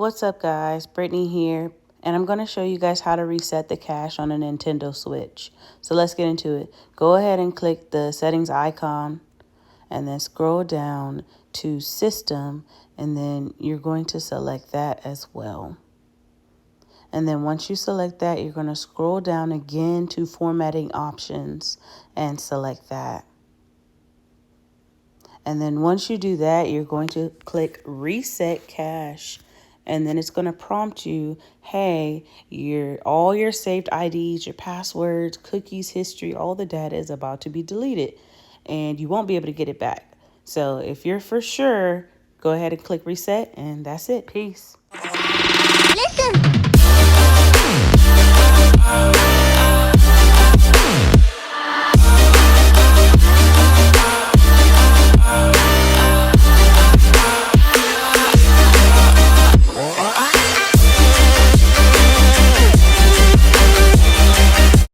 What's up guys, Brittany here, and I'm going to show you guys how to reset the cache on a Nintendo Switch. So let's get into it. Go ahead and click the settings icon and then scroll down to system, and then you're going to select that as well. And then once you select that, you're going to scroll down again to formatting options and select that. And then once you do that, you're going to click reset cache. And then it's going to prompt you, hey, all your saved IDs, your passwords, cookies, history, all the data is about to be deleted. And you won't be able to get it back. So if you're for sure, go ahead and click reset, and that's it. Peace. Listen.